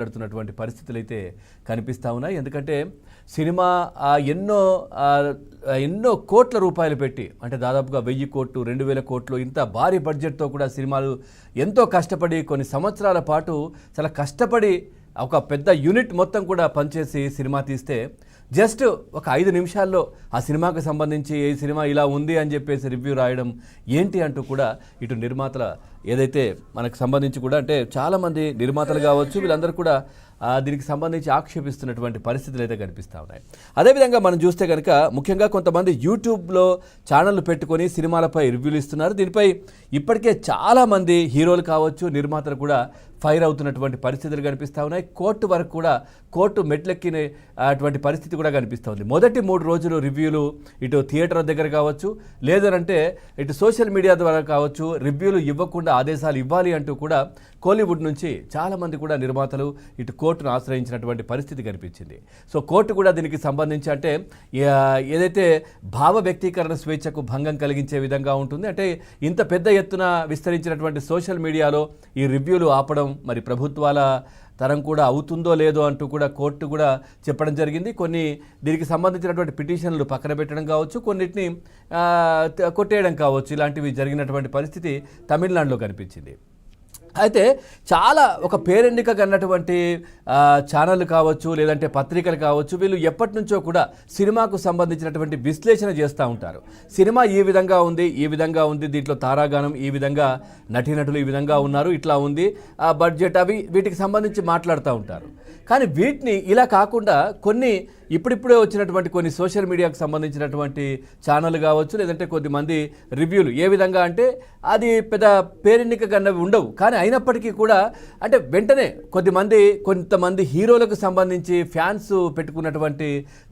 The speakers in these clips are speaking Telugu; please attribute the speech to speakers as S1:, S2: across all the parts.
S1: మాట్లాడుతున్నటువంటి పరిస్థితులు అయితే కనిపిస్తూ ఉన్నాయి. ఎందుకంటే సినిమా ఎన్నో ఎన్నో కోట్ల రూపాయలు పెట్టి, అంటే దాదాపుగా 1000 కోట్లు 2000 కోట్లు ఇంత భారీ బడ్జెట్తో కూడా సినిమాలు ఎంతో కష్టపడి కొన్ని సంవత్సరాల పాటు చాలా కష్టపడి ఒక పెద్ద యూనిట్ మొత్తం కూడా పనిచేసి సినిమా తీస్తే జస్ట్ ఒక 5 నిమిషాల్లో ఆ సినిమాకు సంబంధించి ఈ సినిమా ఇలా ఉంది అని చెప్పేసి రివ్యూ రాయడం ఏంటి అంటూ కూడా ఇటు నిర్మాతల ఏదైతే మనకు సంబంధించి కూడా, అంటే చాలామంది నిర్మాతలు కావచ్చు వీళ్ళందరూ కూడా దీనికి సంబంధించి ఆక్షేపిస్తున్నటువంటి పరిస్థితులు అయితే కనిపిస్తూ ఉన్నాయి. అదేవిధంగా మనం చూస్తే కనుక ముఖ్యంగా కొంతమంది యూట్యూబ్లో ఛానళ్ళు పెట్టుకొని సినిమాలపై రివ్యూలు ఇస్తున్నారు. దీనిపై ఇప్పటికే చాలామంది హీరోలు కావచ్చు నిర్మాతలు కూడా ఫైర్ అవుతున్నటువంటి పరిస్థితులు కనిపిస్తూ ఉన్నాయి. కోర్టు వరకు కూడా కోర్టు మెట్లెక్కిన అటువంటి పరిస్థితి కూడా కనిపిస్తూ ఉంది. మొదటి 3 రోజులు రివ్యూలు ఇటు థియేటర్ దగ్గర కావచ్చు, లేదనంటే ఇటు సోషల్ మీడియా ద్వారా కావచ్చు రివ్యూలు ఇవ్వకుండా ఆదేశాలు ఇవ్వాలి అంటూ కూడా కోలీవుడ్ నుంచి చాలామంది కూడా నిర్మాతలు ఇటు కోర్టును ఆశ్రయించినటువంటి పరిస్థితి కనిపించింది. సో కోర్టు కూడా దీనికి సంబంధించి అంటే ఏదైతే భావ వ్యక్తీకరణ స్వేచ్ఛకు భంగం కలిగించే విధంగా ఉంటుంది, అంటే ఇంత పెద్ద ఎత్తున విస్తరించినటువంటి సోషల్ మీడియాలో ఈ రివ్యూలు ఆపడం మరి ప్రభుత్వాల తరం కూడా అవుతుందో లేదో అంటూ కూడా కోర్టు కూడా చెప్పడం జరిగింది. కొన్ని దీనికి సంబంధించినటువంటి పిటిషన్లు పక్కన పెట్టడం కావచ్చు, కొన్నిటిని కొట్టేయడం కావచ్చు, ఇలాంటివి జరిగినటువంటి పరిస్థితి తమిళనాడులో కనిపించింది. అయితే చాలా ఒక పేరెన్నిక కన్నటువంటి ఛానళ్ళు కావచ్చు, లేదంటే పత్రికలు కావచ్చు, వీళ్ళు ఎప్పటి నుంచో కూడా సినిమాకు సంబంధించినటువంటి విశ్లేషణ చేస్తూ ఉంటారు. సినిమా ఈ విధంగా ఉంది, ఈ విధంగా ఉంది, దీంట్లో తారాగానం ఈ విధంగా, నటీనటులు ఈ విధంగా ఉన్నారు, ఇట్లా ఉంది, ఆ బడ్జెట్ అవి వీటికి సంబంధించి మాట్లాడుతూ ఉంటారు. కానీ వీటిని ఇలా కాకుండా కొన్ని ఇప్పుడిప్పుడే వచ్చినటువంటి కొన్ని సోషల్ మీడియాకు సంబంధించినటువంటి ఛానళ్ళు కావచ్చు, లేదంటే కొద్దిమంది రివ్యూలు ఏ విధంగా అంటే అది పెద్ద పేరెన్నిక కన్నవి ఉండవు, కానీ అయినప్పటికీ కూడా అంటే వెంటనే కొంతమంది హీరోలకు సంబంధించి ఫ్యాన్స్ పెట్టుకున్నటువంటి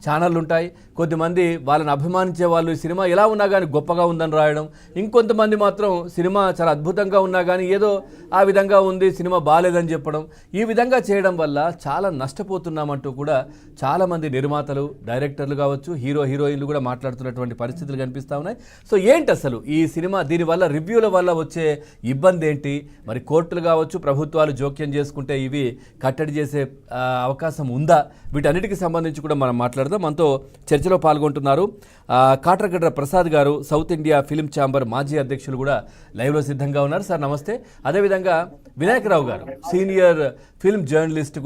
S1: ఛానళ్ళు ఉంటాయి. కొద్దిమంది వాళ్ళని అభిమానించే వాళ్ళు ఈ సినిమా ఎలా ఉన్నా కానీ గొప్పగా ఉందని రాయడం, ఇంకొంతమంది మాత్రం సినిమా చాలా అద్భుతంగా ఉన్నా కానీ ఏదో ఆ విధంగా ఉంది, సినిమా బాగాలేదని చెప్పడం, ఈ విధంగా చేయడం వల్ల చాలా నష్టపోతున్నామంటూ కూడా చాలామంది నిర్మాతలు, డైరెక్టర్లు కావచ్చు, హీరోయిన్లు కూడా మాట్లాడుతున్నటువంటి పరిస్థితులు కనిపిస్తూ ఉన్నాయి. సో ఏంటి అసలు ఈ సినిమా, దీనివల్ల రివ్యూల వల్ల వచ్చే ఇబ్బంది ఏంటి, మరి కోర్టులు కావచ్చు ప్రభుత్వాలు జోక్యం చేసుకుంటే ఇవి కట్టడి చేసే అవకాశం ఉందా, వీటన్నిటికి సంబంధించి కూడా మనం మాట్లాడదాం. మనతో చర్చలో పాల్గొంటున్నారు కాట్రగడ్డ ప్రసాద్ గారు, సౌత్ ఇండియా ఫిల్మ్ ఛాంబర్ మాజీ అధ్యక్షులు కూడా లైవ్లో సిద్ధంగా ఉన్నారు. సార్ నమస్తే. అదేవిధంగా వినాయకరావు గారు, సీనియర్ ఫిల్మ్ జర్నలిస్ట్